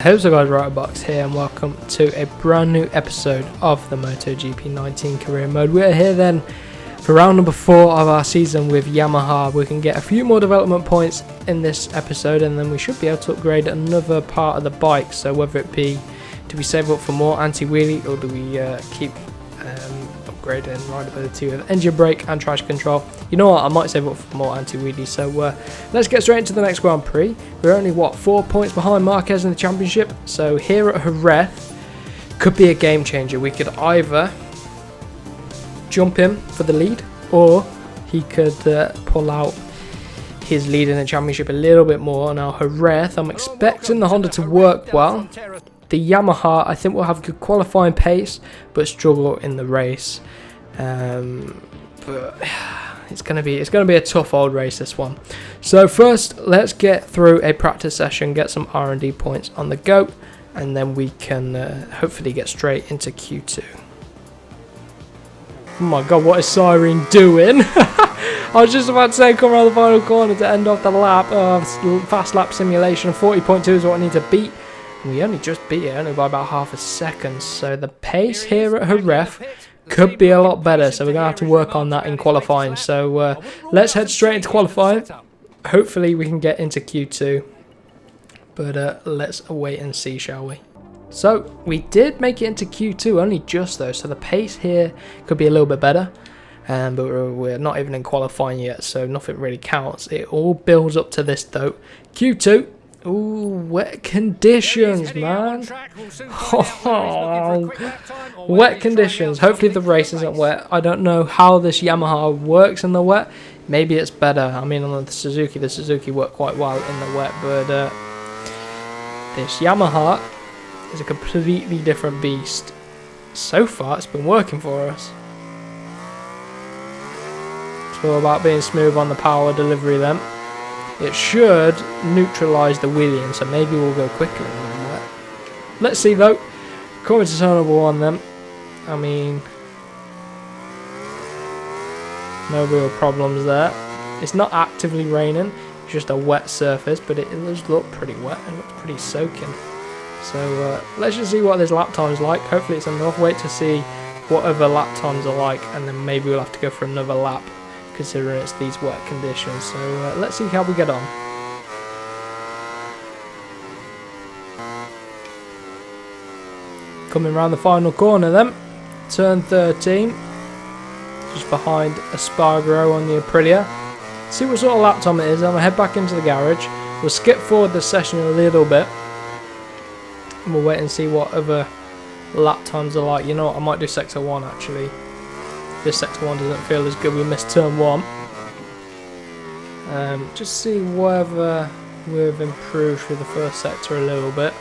Hey, what's up guys, Riotbox here and welcome to a brand new episode of the MotoGP 19 career mode. We're here then for round number 4 of our season with Yamaha. We can get a few more development points in this episode and then we should be able to upgrade another part of the bike. So whether it be, do we save up for more anti-wheelie or do we keep upgrading rideability with engine brake and traction control? You know what, I might save up for more anti-wheelie. So let's get straight into the next Grand Prix. We're only, 4 points behind Marquez in the championship. So here at Jerez could be a game changer. We could either jump him for the lead or he could pull out his lead in the championship a little bit more. Now Jerez, I'm expecting the Honda to work well. The Yamaha, I think, will have good qualifying pace but struggle in the race. But it's gonna be a tough old race, this one. So first, let's get through a practice session, get some R&D points on the go, and then we can hopefully get straight into Q2. Oh my god, what is Siren doing? I was just about to say come around the final corner to end off the lap. Fast lap simulation 40.2 is what I need to beat. We only just beat it, only by about half a second. So the pace here at Jerez could be a lot better. So we're going to have to work on that in qualifying. So let's head straight into qualifying. Hopefully we can get into Q2. But let's wait and see, shall we? So we did make it into Q2, only just though. So the pace here could be a little bit better. But we're not even in qualifying yet. So nothing really counts. It all builds up to this though. Q2. Ooh, wet conditions, man. Oh, wet conditions. Hopefully the race isn't wet. I don't know how this Yamaha works in the wet. Maybe it's better. I mean, on the Suzuki worked quite well in the wet, but this Yamaha is a completely different beast. So far, it's been working for us. It's all about being smooth on the power delivery then. It should neutralise the wheeling, so maybe we'll go quicker in the wet. Let's see though. Coming to turn number 1 then. I mean, no real problems there. It's not actively raining, it's just a wet surface, but it does look pretty wet. It looks pretty soaking. So let's just see what this lap time's like. Hopefully it's enough. Wait to see what other lap times are like, and then maybe we'll have to go for another lap, considering it's these wet conditions. So let's see how we get on. Coming around the final corner then, turn 13, just behind Espargaro on the Aprilia. See what sort of lap time it is. I'm going to head back into the garage. We'll skip forward this session a little bit. And we'll wait and see what other lap times are like. You know what, I might do sector 1 actually. This sector 1 doesn't feel as good. We missed turn 1. Just see whether we've improved through the first sector a little bit.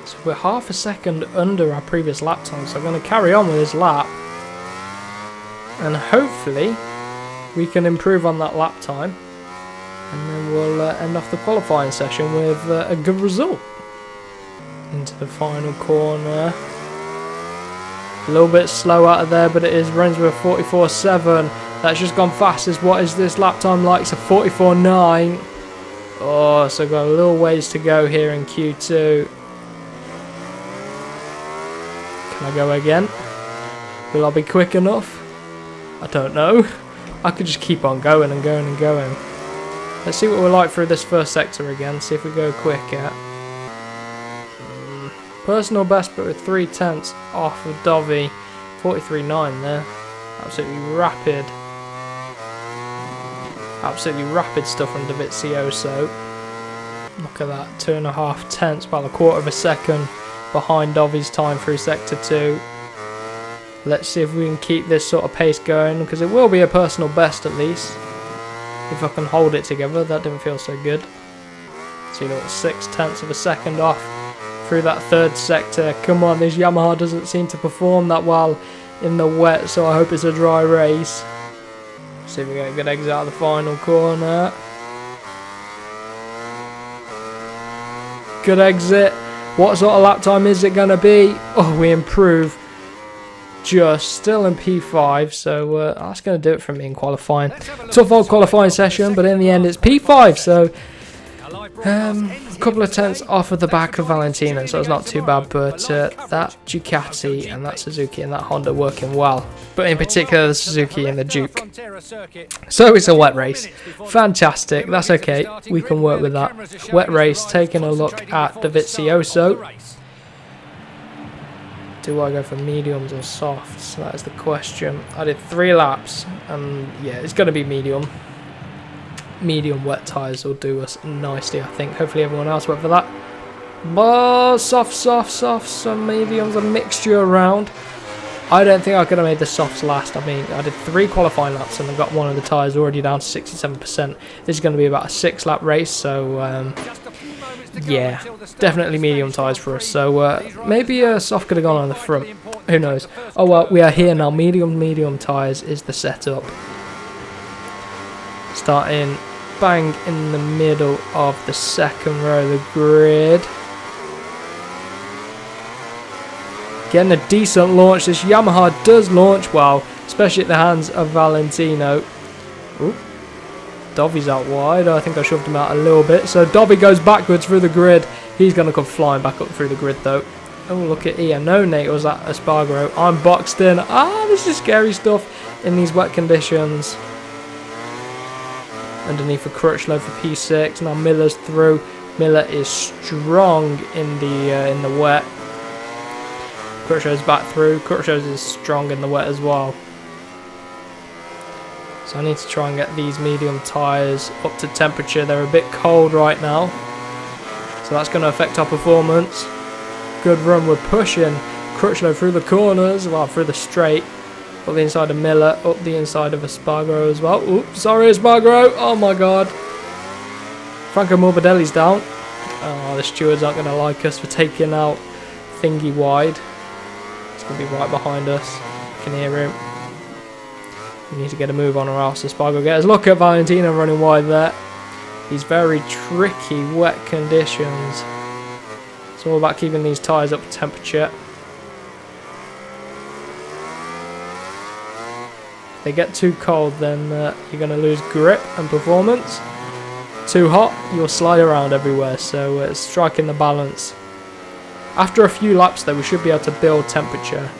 So we're half a second under our previous lap time. So I'm going to carry on with this lap. And hopefully we can improve on that lap time. And then we'll end off the qualifying session with a good result. Into the final corner. A little bit slow out of there, but it is runs with a 44.7. That's just gone fastest. What is this lap time like? It's a 44.9. Oh, so got a little ways to go here in Q2. Can I go again? Will I be quick enough? I don't know. I could just keep on going and going and going. Let's see what we're like through this first sector again. See if we go quicker. Personal best, but with 3/10 off of Dovi. 43.9 there. Absolutely rapid stuff from Dovizioso. Look at that, 2.5 tenths, about a quarter of a second behind Dovi's time through sector 2. Let's see if we can keep this sort of pace going, because it will be a personal best at least. If I can hold it together. That didn't feel so good. See, look, 6/10 of a second off through that third sector. Come on, this Yamaha doesn't seem to perform that well in the wet, so I hope it's a dry race. See if we get a good exit out of the final corner. Good exit. What sort of lap time is it going to be? Oh, we improve. just, still in P5, so that's going to do it for me in qualifying. Tough old qualifying session, but in the end it's P5, so a couple of tenths off of the back of Valentino, so it's not too bad, but that Ducati and that Suzuki and that Honda working well, but in particular the Suzuki and the Duke. So it's a wet race. Fantastic, that's okay, we can work with that. Wet race, taking a look at Dovizioso. Do I go for mediums or softs? That is the question. I did 3 laps, and yeah, it's going to be medium. Medium wet tyres will do us nicely, I think. Hopefully everyone else went for that. But soft, some mediums, a mixture around. I don't think I could have made the softs last. I mean, I did 3 qualifying laps and I got one of the tyres already down to 67%. This is going to be about a 6-lap race, so yeah, definitely medium tyres for us. So maybe a soft could have gone on the front. Who knows? Oh well, we are here now. Medium tyres is the setup. Starting bang in the middle of the second row of the grid. Getting a decent launch. This Yamaha does launch well, especially at the hands of Valentino. Ooh. Dovi's out wide. I think I shoved him out a little bit. So Dovi goes backwards through the grid. He's going to come flying back up through the grid though. Oh, look at Ian. No, Nate was at Espargaro. I'm boxed in. This is scary stuff in these wet conditions. Underneath for Crutchlow for P6. Now Miller's through. Miller is strong in the wet. Crutchlow's back through. Crutchlow is strong in the wet as well. So I need to try and get these medium tyres up to temperature. They're a bit cold right now, so that's going to affect our performance. Good run, we're pushing Crutchlow through the corners, well, through the straight. Up the inside of Miller, up the inside of Espargaro as well. Oops, sorry Espargaro, oh my god. Franco Morbidelli's down. Oh, the stewards aren't going to like us for taking out Thingy wide. It's going to be right behind us, you can hear him. We need to get a move on or else Espargaro gets. Look at Valentino running wide there. These very tricky wet conditions. It's all about keeping these tyres up to temperature. If they get too cold, then you're going to lose grip and performance. Too hot, you'll slide around everywhere, so it's striking the balance. After a few laps though, we should be able to build temperature.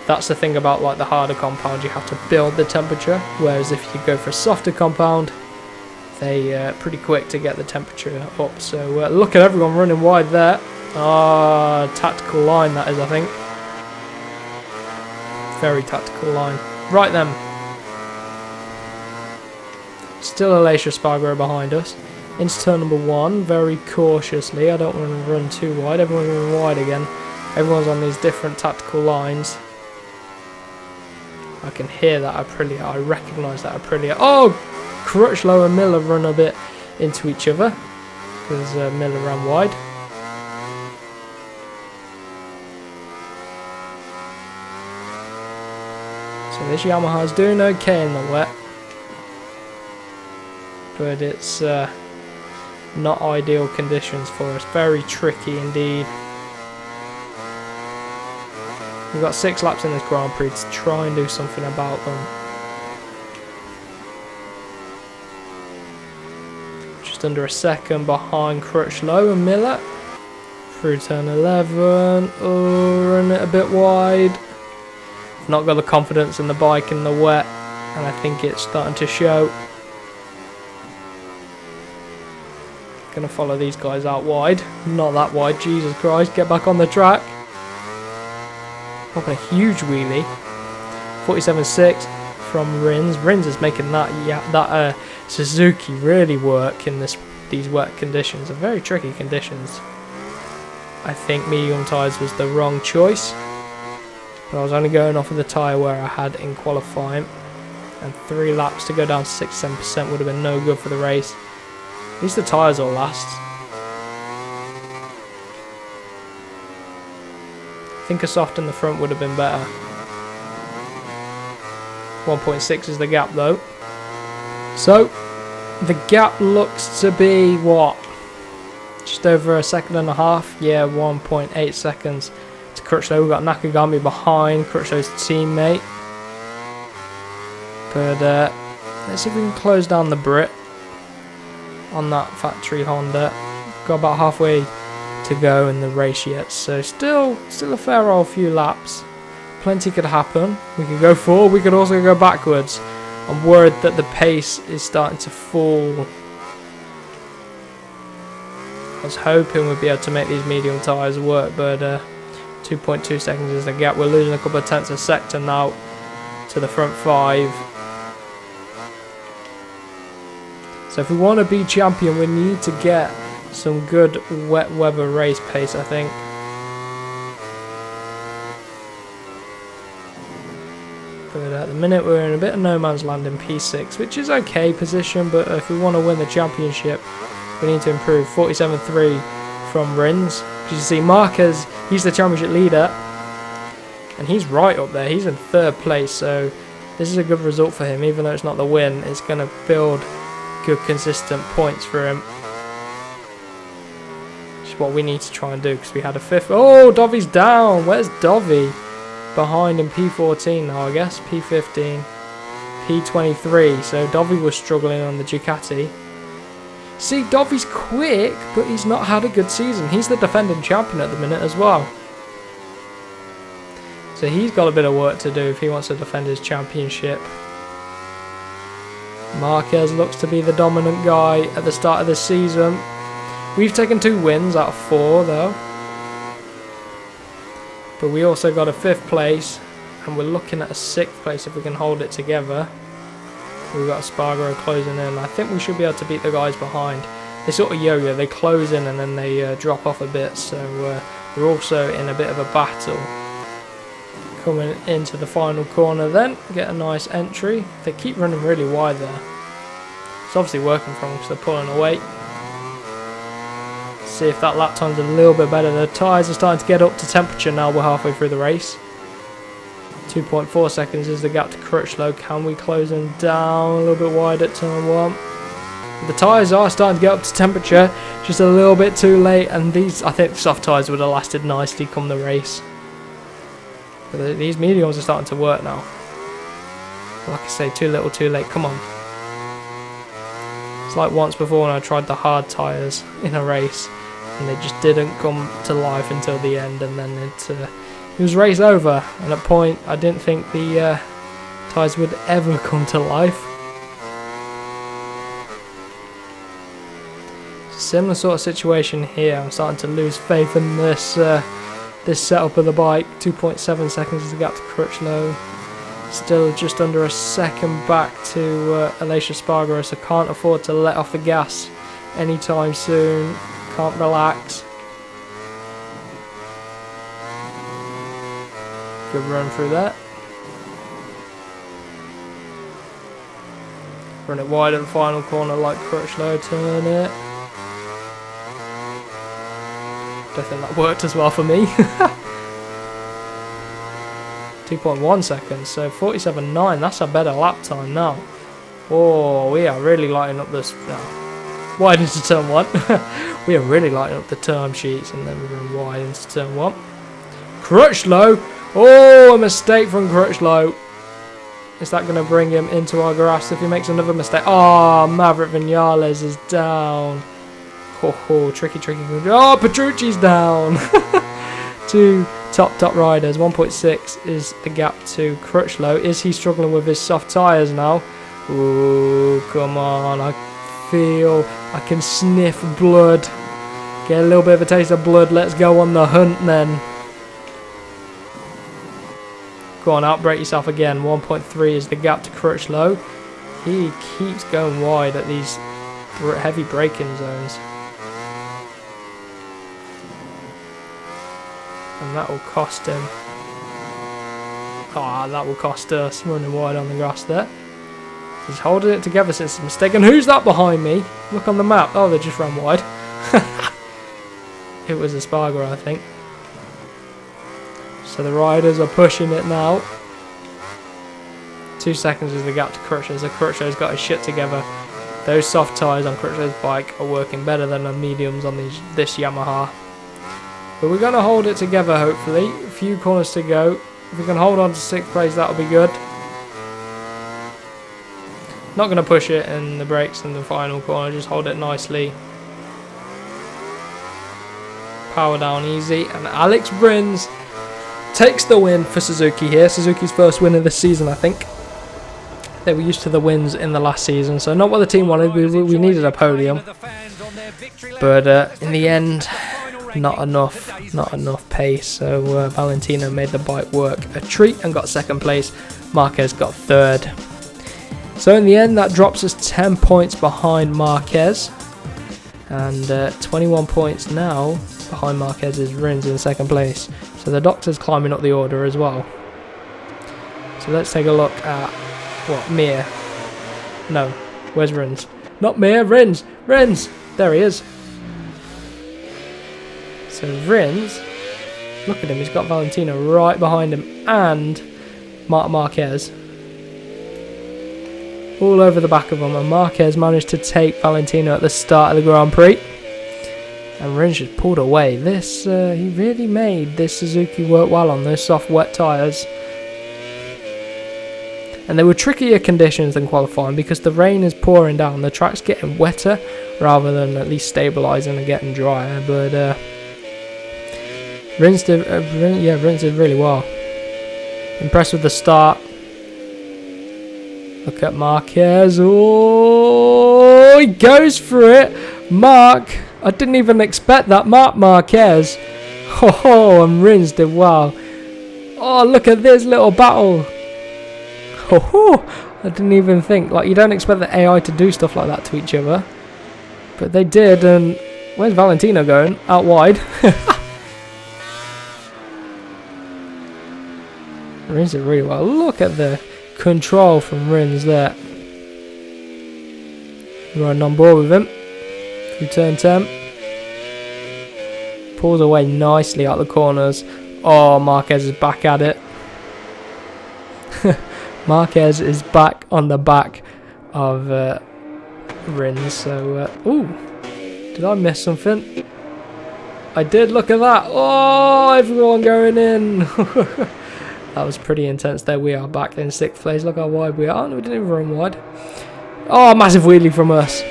That's the thing about like the harder compound, you have to build the temperature, whereas if you go for a softer compound, they pretty quick to get the temperature up. So look at everyone running wide there. Tactical line that is, I think. Very tactical line. Right then. Still Alessio Espargaro behind us. Into turn number 1, very cautiously. I don't want to run too wide. Everyone's running wide again. Everyone's on these different tactical lines. I can hear that Aprilia. I recognise that Aprilia. Oh! Crutchlow and Miller run a bit into each other because Miller ran wide. So this Yamaha's doing okay in the wet, but it's not ideal conditions for us. Very tricky indeed. We've got 6 laps in this Grand Prix to try and do something about them. Just under a second behind Crutchlow and Miller. Through turn 11. Oh, run it a bit wide. Not got the confidence in the bike in the wet, and I think it's starting to show. Gonna follow these guys out wide. Not that wide, Jesus Christ, get back on the track. Popping a huge wheelie. 47.6 from Rins. Rins is making that Suzuki really work in these wet conditions. They're very tricky conditions. I think medium tyres was the wrong choice. But I was only going off of the tyre where I had in qualifying. And 3 laps to go down to 6-7% would have been no good for the race. At least the tyres will last. I think a soft in the front would have been better. 1.6 is the gap though. So, the gap looks to be what? Just over a second and a half? Yeah, 1.8 seconds to Crutchlow. We've got Nakagami behind, Crutchlow's teammate. But let's see if we can close down the Brit on that factory Honda. Got about halfway to go in the race yet, so still a fair old few laps. Plenty could happen. We could go forward, we could also go backwards. I'm worried that the pace is starting to fall. I was hoping we'd be able to make these medium tyres work, but 2.2 seconds is the gap. We're losing a couple of tenths a sector now to the front 5. So if we want to be champion, we need to get some good wet weather race pace, I think. But at the minute we're in a bit of no man's land in P6, which is okay position, but if we want to win the championship, we need to improve. 47.3 from Rins. As you see, Marquez, he's the championship leader, and he's right up there. He's in 3rd place, so this is a good result for him. Even though it's not the win, it's going to build good consistent points for him, which is what we need to try and do, because we had a 5th. Oh, Dovy's down. Where's Dovey? Behind in P14 now, I guess. P15, P23. So Dovey was struggling on the Ducati. See, Dovy's quick, but he's not had a good season. He's the defending champion at the minute as well, so he's got a bit of work to do if he wants to defend his championship. Marquez looks to be the dominant guy at the start of this season. We've taken 2 wins out of 4 though, but we also got a 5th place, and we're looking at a 6th place if we can hold it together. We've got Spargaro closing in. I think we should be able to beat the guys behind. They sort of yo-yo, they close in and then they drop off a bit, so we're also in a bit of a battle. Coming into the final corner then, get a nice entry. They keep running really wide there. It's obviously working for them because they're pulling away. See if that lap time's a little bit better. The tyres are starting to get up to temperature now. We're halfway through the race. 2.4 seconds is the gap to Crutchlow. Can we close them down a little bit wide at turn 1? The tyres are starting to get up to temperature, just a little bit too late, and these, I think the soft tyres would have lasted nicely come the race. But these mediums are starting to work now. Like I say, too little too late, come on. It's like once before when I tried the hard tyres in a race, and they just didn't come to life until the end, and then it was race over, and at point I didn't think the tyres would ever come to life. Similar sort of situation here. I'm starting to lose faith in this this setup of the bike. 2.7 seconds is the gap to Crutchlow. Still just under a second back to Aleix Espargaro, so can't afford to let off the gas anytime soon. Can't relax. Good run through that. Run it wide at the final corner like Crutchlow, turn it. Don't think that worked as well for me. 2.1 seconds, so 47.9, that's a better lap time now. Oh, we are really lighting up this. Wide into turn 1. We are really lighting up the term sheets, and then we're going wide into turn 1. Crutchlow! Oh, a mistake from Crutchlow. Is that going to bring him into our grass if he makes another mistake? Oh, Maverick Vinales is down. Oh, tricky. Oh, Petrucci's down. 2 top riders. 1.6 is the gap to Crutchlow. Is he struggling with his soft tyres now? Oh, come on. I can sniff blood. Get a little bit of a taste of blood. Let's go on the hunt then. Go on, outbrake yourself again. 1.3 is the gap to Crutchlow. He keeps going wide at these heavy braking zones. And that will cost him. Ah, that will cost us. Running wide on the grass there. He's holding it together since the mistake. And who's that behind me? Look on the map. Oh, they just ran wide. It was Espargaro, I think. So the riders are pushing it now. 2 seconds is the gap to Crutchlow. So Crutchlow's got his shit together. Those soft tyres on Crutchlow's bike are working better than the mediums on this Yamaha. But we're going to hold it together, hopefully. few corners to go. If we can hold on to 6th place, that'll be good. Not going to push it in the brakes in the final corner, just hold it nicely. Power down easy, and Alex Rins takes the win for Suzuki here. Suzuki's first win of the season, I think. They were used to the wins in the last season, so not what the team wanted. We needed a podium, but in the end, not enough pace. So Valentino made the bike work a treat and got 2nd place. Marquez got 3rd. So in the end, that drops us 10 points behind Marquez, and 21 points now behind Marquez is Rins in 2nd place. So the Doctor's climbing up the order as well. So let's take a look at what Mir. No, where's Rins? Not Mir, Rins. Rins. There he is. So Rins, look at him. He's got Valentino right behind him and Marquez all over the back of him, and Marquez managed to take Valentino at the start of the Grand Prix, and Rins just pulled away. This he really made this Suzuki work well on those soft wet tyres, and they were trickier conditions than qualifying because the rain is pouring down, the track's getting wetter rather than at least stabilising and getting drier. But Rins did really well. Impressed with the start. Look at Marquez. Oh, he goes for it. Mark. I didn't even expect that. Marquez. Oh, and Rins did well. Oh, look at this little battle. Oh, I didn't even think. Like, you don't expect the AI to do stuff like that to each other. But they did. And where's Valentino going? Out wide. Rins did really well. Look at the control from Rins there. Running on board with him through turn 10. Pulls away nicely out the corners. Oh, Marquez is back at it. Marquez is back on the back of Rins. So, ooh, did I miss something? I did. Look at that. Oh, everyone going in. That was pretty intense there. We are back in 6th place. Look how wide we are. We didn't even run wide. Oh, massive wheelie from us.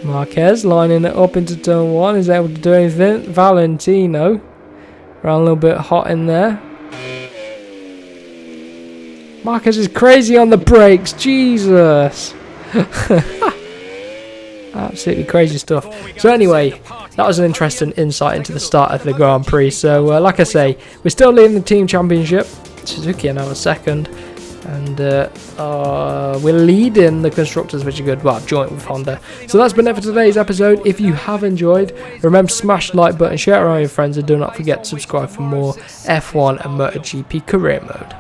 Marquez lining it up into turn 1. Is able to do anything. Valentino ran a little bit hot in there. Marquez is crazy on the brakes. Jesus. Absolutely crazy stuff. So anyway, that was an interesting insight into the start of the Grand Prix. So like I say, we're still leading the team championship. Suzuki are now 2nd, and we're leading the constructors, which is good. Well, joint with Honda. So that's been it for today's episode. If you have enjoyed, remember to smash the like button, share it around your friends, and do not forget to subscribe for more F1 and MotoGP career mode.